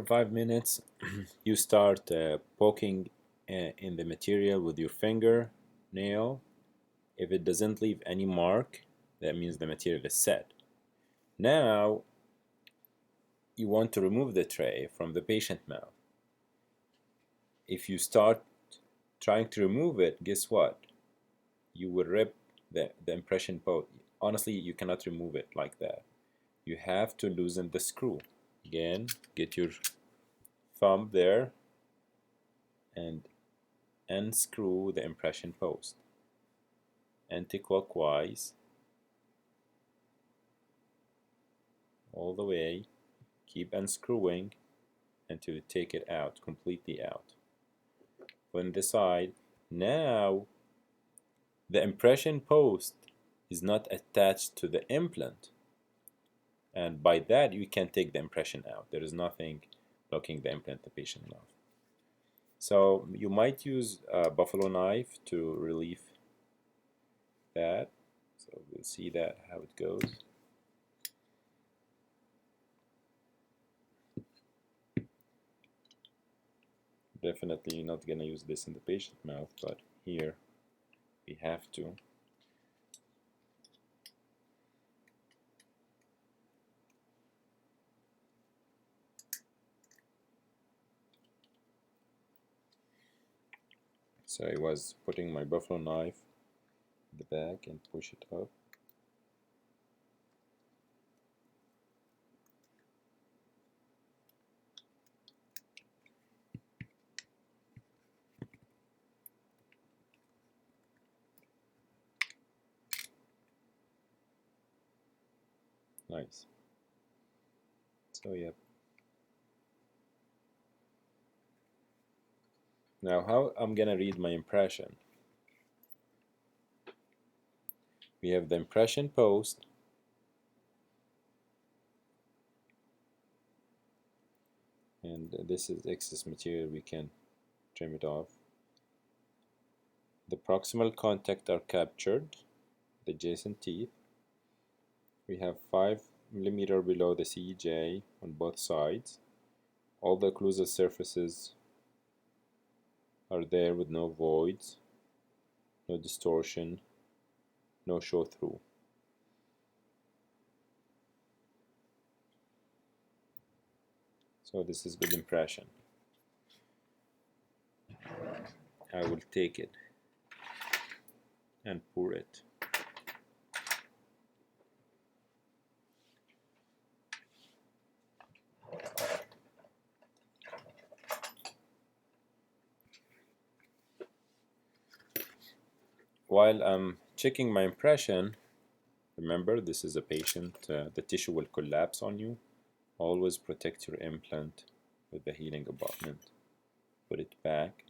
For 5 minutes, you start poking in the material with your finger nail. If it doesn't leave any mark, that means the material is set. Now you want to remove the tray from the patient mouth. If you start trying to remove it, guess what? You will rip the impression post. Honestly, you cannot remove it like that. You have to loosen the screw. Again, get your thumb there and unscrew the impression post anti-clockwise all the way. Keep unscrewing until you take it out, completely out. On the side, now the impression post is not attached to the implant, and by that you can take the impression out. There is nothing blocking the implant the patient mouth. So you might use a buffalo knife to relieve that. So we'll see that how it goes. Definitely not gonna use this in the patient mouth, but here we have to. So I was putting my buffalo knife in the back and push it up. Nice. So yeah. Now how I'm gonna read my impression. We have the impression post, and this is excess material, we can trim it off. The proximal contact are captured, the adjacent teeth. We have 5 mm below the CJ on both sides. All the occlusal surfaces are there with no voids, no distortion, no show through. So this is good impression. I will take it and pour it. While I'm checking my impression, remember this is a patient, the tissue will collapse on you. Always protect your implant with the healing abutment. Put it back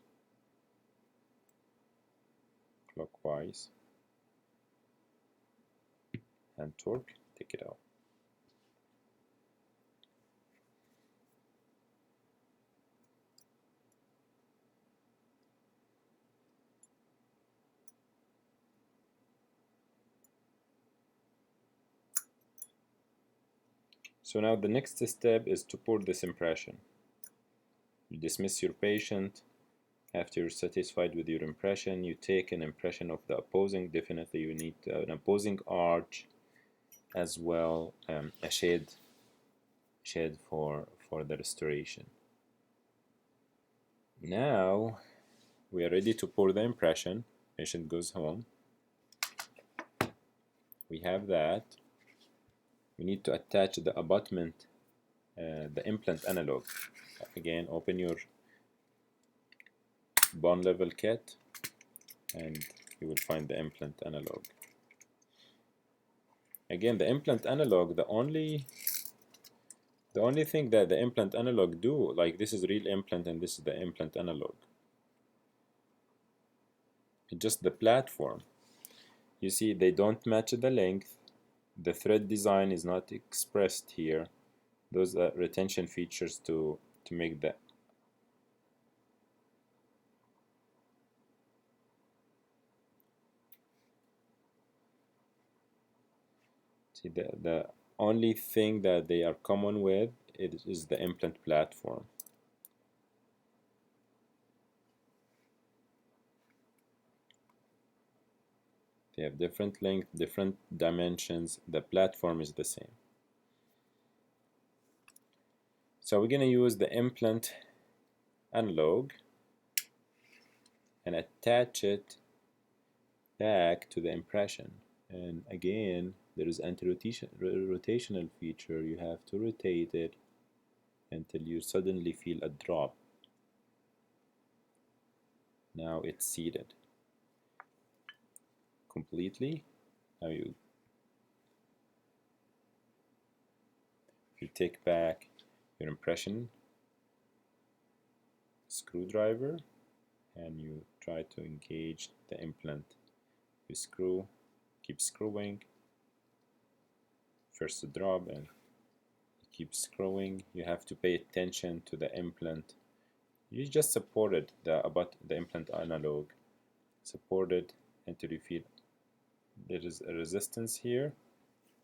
clockwise and torque, take it out. So now the next step is to pour this impression. You dismiss your patient. After you're satisfied with your impression, you take an impression of the opposing. Definitely you need an opposing arch as well, a shade for the restoration. Now we are ready to pour the impression. Patient goes home. We have that. We need to attach the abutment, the implant analog. Again, open your bone level kit and you will find the implant analog. Again, the implant analog, the only thing that the implant analog do, like this is real implant and this is the implant analog. It's just the platform. You see, they don't match the length. The thread design is not expressed here. Those are retention features to make that. See, the only thing that they are common with it is the implant platform. They have different length, different dimensions. The platform is the same. So we're going to use the implant analog and attach it back to the impression. And again, there is anti-rotational feature. You have to rotate it until you suddenly feel a drop. Now it's seated completely. Now you take back your impression screwdriver and you try to engage the implant. You screw, keep screwing, first a drop and keep screwing. You have to pay attention to the implant. You just supported the implant analog, supported until you feel there is a resistance here.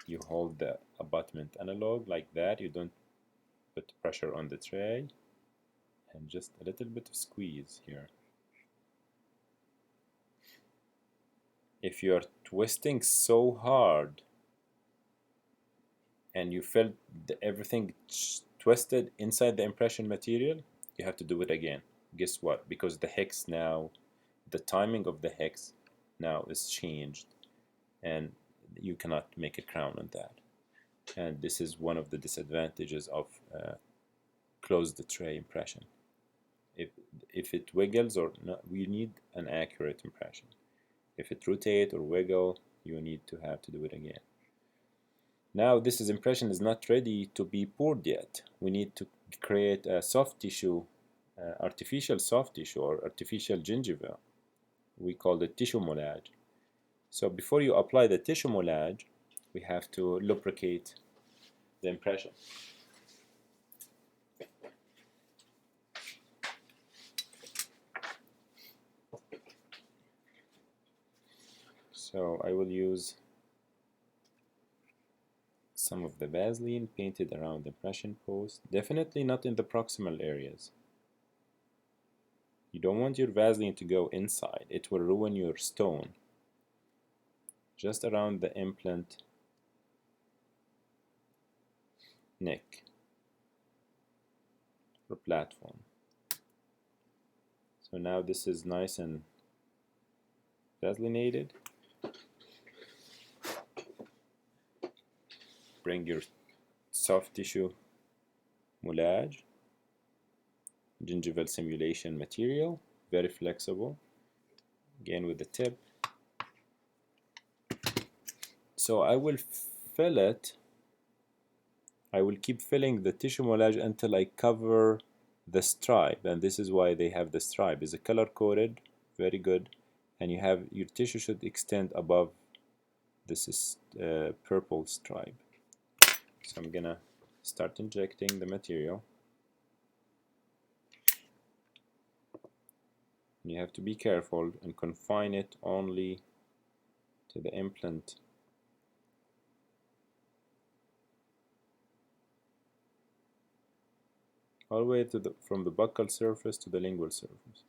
You hold the abutment analog like that. You don't put pressure on the tray, and just a little bit of squeeze here. If you are twisting so hard and you felt everything twisted inside the impression material, you have to do it again. Guess what? Because the hex now, the timing of the hex now is changed, and you cannot make a crown on that. And this is one of the disadvantages of closed tray impression. If it wiggles or not, we need an accurate impression. If it rotate or wiggle, you need to have to do it again. Now this impression is not ready to be poured yet. We need to create a soft tissue, artificial soft tissue or artificial gingiva. We call it tissue moulage. So before you apply the tissue moulage, we have to lubricate the impression. So I will use some of the Vaseline painted around the impression post, definitely not in the proximal areas. You don't want your Vaseline to go inside, it will ruin your stone. Just around the implant neck or platform. So now this is nice and Vaselinated. Bring your soft tissue moulage, gingival simulation material, very flexible, again with the tip. So I will fill it, I will keep filling the tissue moulage until I cover the stripe, and this is why they have the stripe. It's a color coded, very good, and you have your tissue should extend above this purple stripe. So I'm gonna start injecting the material. And you have to be careful and confine it only to the implant. All the way to from the buccal surface to the lingual surface.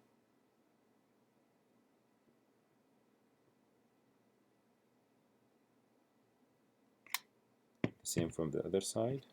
Same from the other side.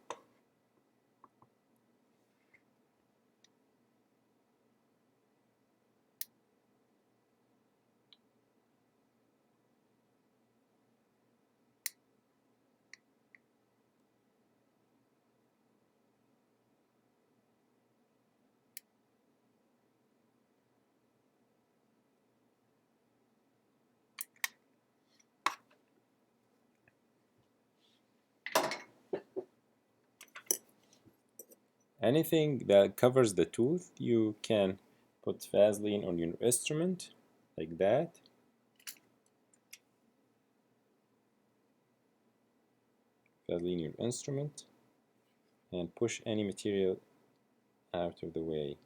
Anything that covers the tooth, you can put Vaseline on your instrument, like that. Vaseline your instrument, and push any material out of the way.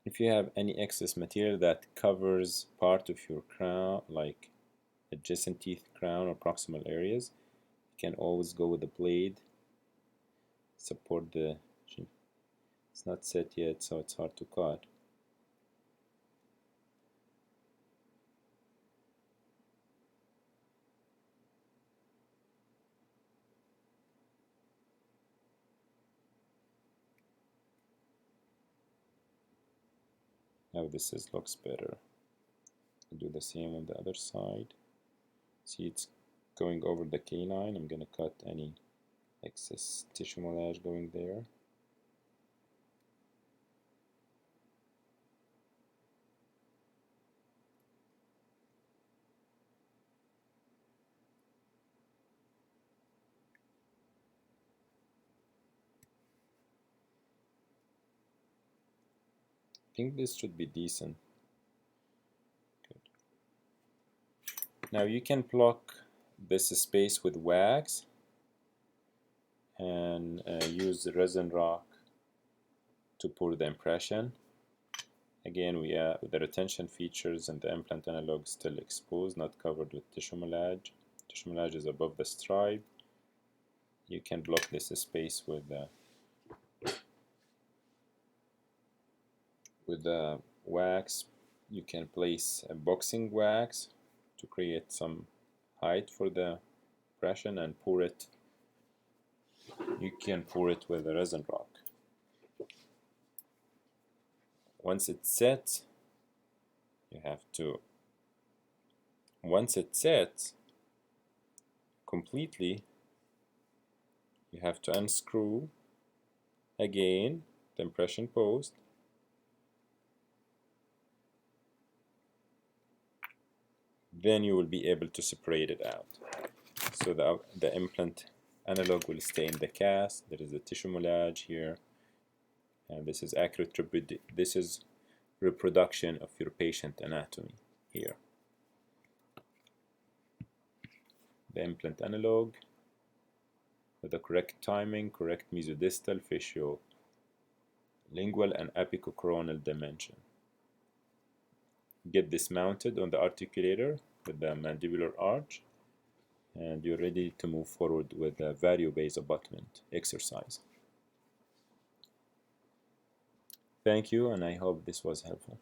If you have any excess material that covers part of your crown, like adjacent teeth, crown, or proximal areas, you can always go with the blade. Support the chin. It's not set yet, so it's hard to cut. Now looks better. I'll do the same on the other side. See, it's going over the canine. I'm gonna cut any excess tissue moulage going there. I think this should be decent. Good. Now you can block this space with wax and use the resin rock to pour the impression. Again, the retention features and the implant analog still exposed, not covered with tissue moulage. Tissue moulage is above the stripe. You can block this space with the wax. You can place a boxing wax to create some height for the impression and pour it. You can pour it with a resin rock. Once it sets, once it sets completely, you have to unscrew again the impression post. Then you will be able to separate it out. So the implant analog will stay in the cast. There is a tissue moulage here, and this is accurate reproduction of your patient anatomy here. The implant analog with the correct timing, correct mesodistal, facial, lingual, and apicocoronal dimension. Get this mounted on the articulator with the mandibular arch, and you're ready to move forward with the vario-base abutment exercise. Thank you, and I hope this was helpful.